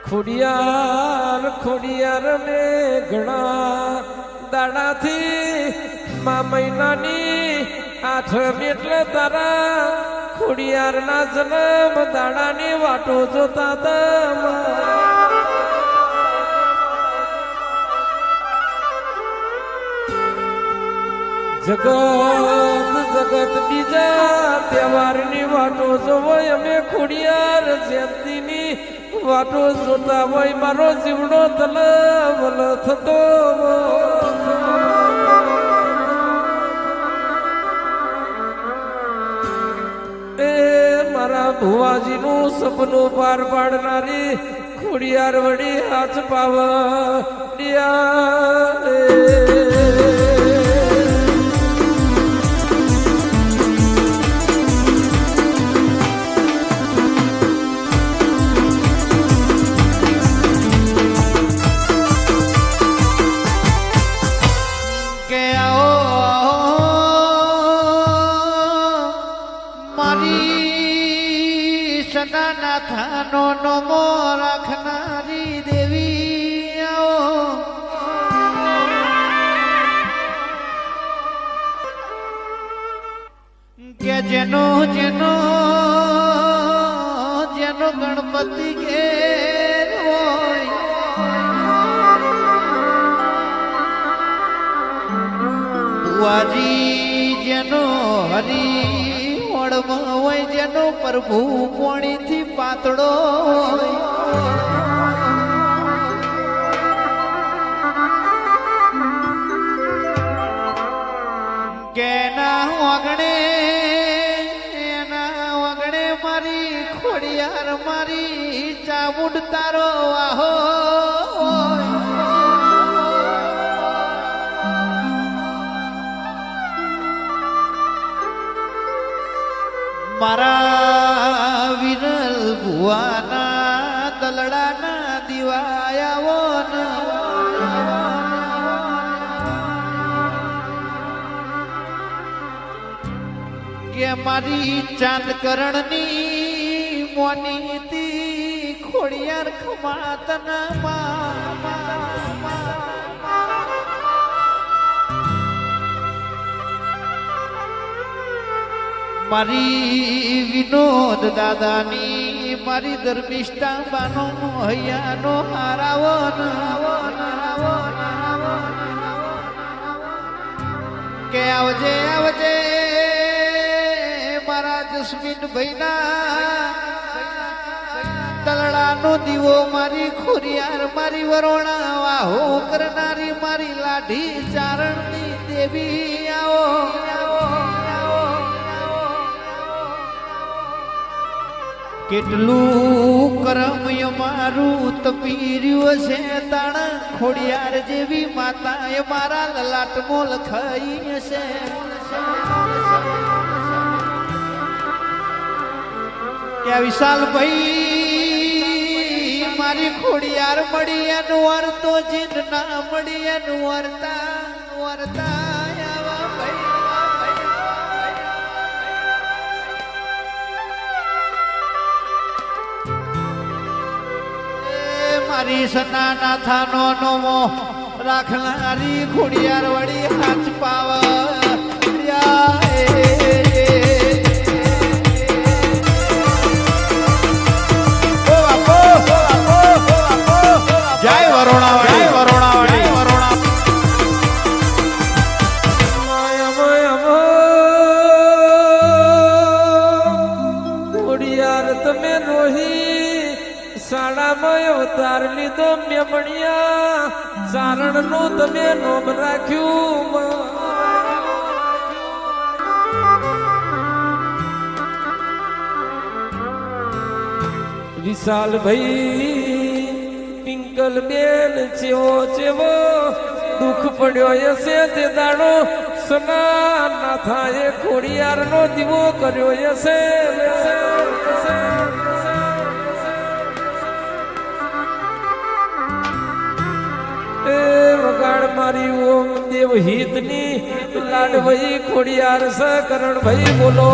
ખોડિયાર ખોડિયાર ને ઘણા દાડાથી મા મહિનાની 8 એટલે તારા ખોડિયાર ના જન્મ દાડાની વાટો જોતા હતા જગત જગત બીજા તહેવારની વાટો જોવો અમે ખોડિયાર જયંતીની વાટો જોતા હોય મારો જીવડો તલવલ થતો એ મારા ભુવાજીનું સપનું પાર પાડનારી ખોડિયાર વડી હાથ પાવડિયા નાથાનો નમો રાખનારી દેવી આવો કે જેનો જેનો જેનો ગણપતિ ઘેર હોય બુઆજી જેનો હરી હોય જેનો પ્રભુ પોણીથી પાતળો કે એના વગણે મારી ખોડિયાર મારી ચામુંડ તારો આહો મારા વિરલ ભુવાના દલડાના દિવાયાઓ કે મારી ચાંદકરણની મોનીતી ખોડિયાર ખમાતના મારી વિનોદ દાદાની મારી ધર્મિષ્ઠા બાનો હૈયાનો હારાવો કે આવજે આવજે મારા જસ્મીન ભાઈના તલડાનો દીવો મારી ખોડિયાર મારી વરોણા વાહો કરનારી મારી લાઠી ચારણની દેવી આવો કેટલું કરમ મારું તપીર્યું છે તાણ ખોડિયાર જેવી માતા એ મારા લલાટમો લખાઈ છે કે વિશાલ ભાઈ મારી ખોડિયાર મળી એનું વર્તો જીન ના મળી એનું વર્તા મારી સના નાથાનો નમો રાખનારી ખોડિયાર વડી હાથ પાવ જય વરોણાવાળી વરોણાવાળી વરોણા ખોડિયાર તમે રોહી શાળામાં અવતાર લીધો મેમણિયા ચારણ નું તમે નોમ રાખ્યું વિશાલ ભાઈ પિંકલ બેન ચેવો ચેવો દુઃખ પડ્યો હશે તે દાડો સના નાથાએ ખોડિયાર નો દીવો કર્યો હશે વગાડ મારી ઓમ દેવ હિતની લાડભાઈ ખોડિયાર સ કરણ ભાઈ બોલો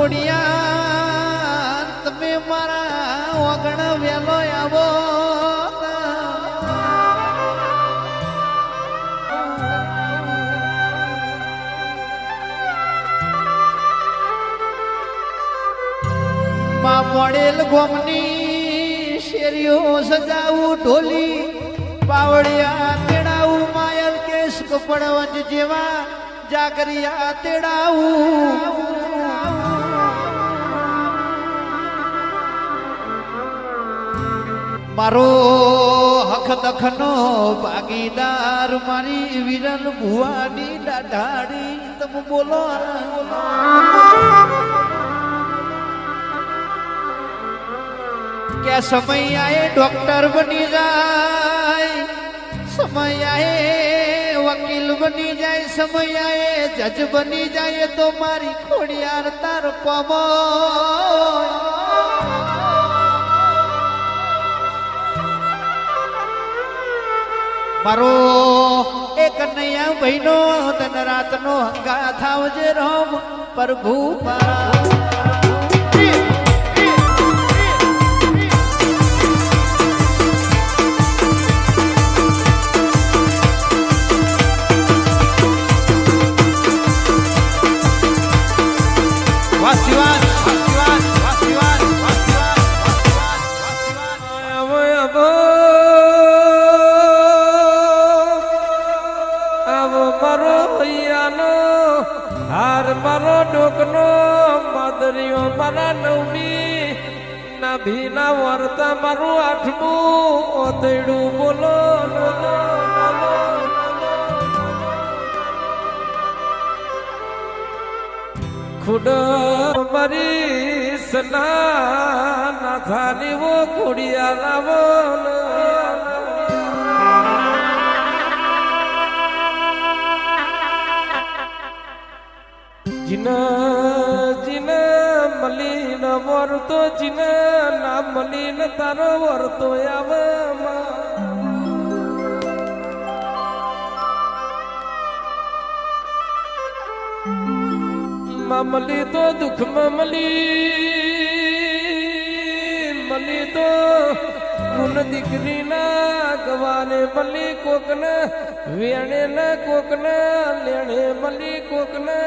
ખોડિયાર તમે મારા વગણ વેલો આવો માં પડેલ ગોમની શેરીઓ સજાવું ઢોલી પાવડિયા તેડાવું માયલ કેશ કપડવંજ જેવા જાગરિયા તેડાવું મારો હક દખનો ભાગીદાર મારી વિરલ ભુવાની દાઢાડી તમે બોલો કે સમય આए ડોક્ટર બની જાય સમય આए વકીલ બની જાય સમય આए જજ બની જાય તો મારી ખોડિયાર તાર કોમો મારો એક નૈયા ભાઈનો તન રાતનો હંગા થાવજે રામ પ્રભુ મારા મારો ડોકનો માદરીઓ મારા નવમી ના ભીના વર્તા મારું આઠમું ઓતેડું બોલો ખુડ મારી સના ના થાની વો ખોડિયા લાવો જીના મલીન વરતો જીના ના મલીન તારો વરતો આવે મલી તો દુઃખમાં મલી તો ગુણ દીકરી ના ગવાને મલી કોકને વેણે ના કોકને લેણે મલી કોકને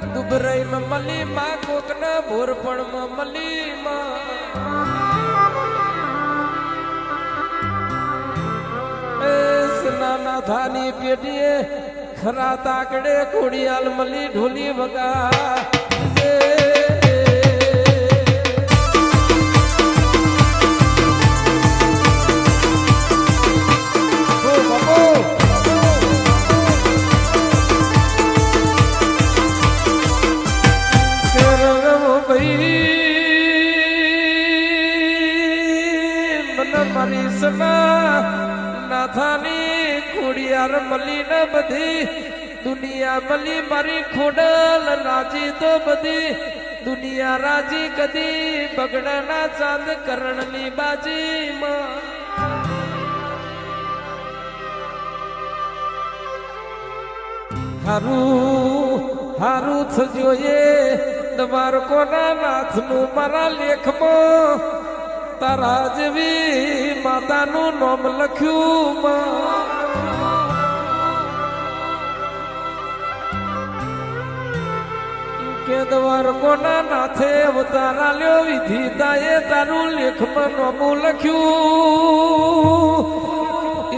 દુબરાઈ માં મલી માં કોકના ભોરપણ માં મલી માં સ્નાના થાની પેટીએ ખરા તાકડે ખોડિયાલ મલી ઢોલી વગા મારી સના નાથાની ખોડિયાર મલી ને બધી દુનિયા મલી મારી ખોડલ રાજી તો બધી દુનિયા રાજી કદી બગડાના ચાંદ કરણની બાજી માં હારું થજો એ દ્વારકોના નાથનું મારા લેખમાં તારા જેવી માતાનું નામ લખ્યું કે દ્વારકોના નાથે અવતારા લ્યો વિધિ તાએ તારું લેખમાં નામું લખ્યું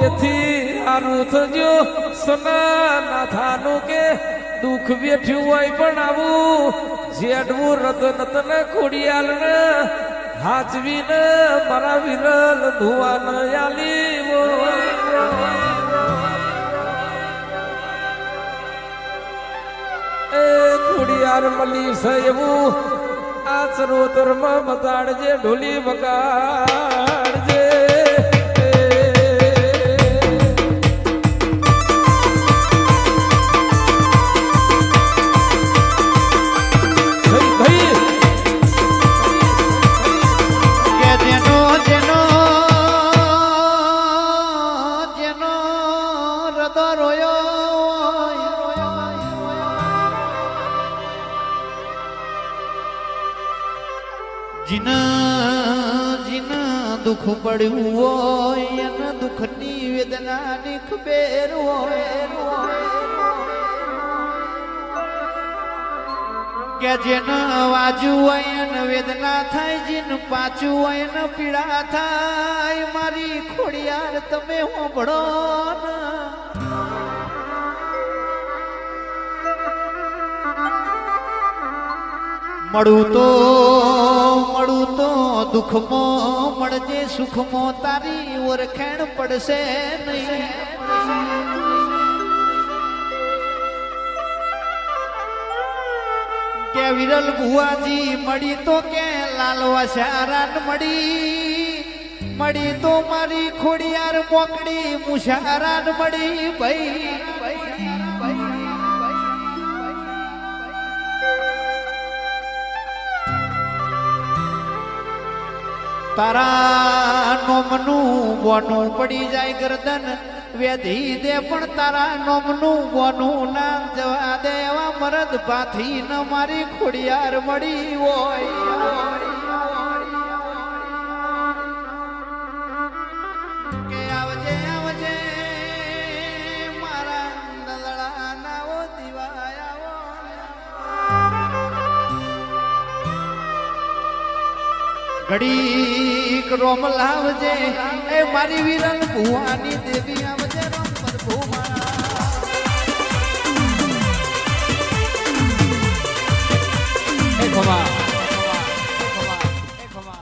એથી હારું થજો સના નાથાનું કે દુઃખ બેઠ્યું હોય પણ આવું જેડવું રતન તને ખોડિયાલ ને હાચવીને મારા વિરલ ધુવાન આલીવો એ ખોડિયાર મલી છે એવું આ ચરોતરમાં બતાડજે ઢોલી વગાડજે જીન જીન દુઃખ પડ્યું હોય એને દુઃખની વેદનાની ખબેર હોય કે જેને વાજુ હોય એને વેદના થાય જીન પાછું હોય ને પીડા થાય મારી ખોડિયાર તમે હોંભળો ને મળું તો દુઃખમાં મળજે સુખમાં તારી ઓળખાણ પડશે નહીં કે વિરલ ભુવાજી મળી તો કે લાલવા શારાન મળી તો મારી ખોડિયાર મોકડી મુશારાન મળી ભાઈ તારા નોમનું બોનું પડી જાય ગરદન વેધી દે પણ તારા નોમનું બોનું ના જવા દે એવા મરદ પાથી ન મારી ખોડિયાર મળી હોય કે આવજે આવજે મારા દલડા નાવો દિવાયા ઘડીક રોમ લાવજે એ મારી વિરલ ભુવાની દેવી આવજે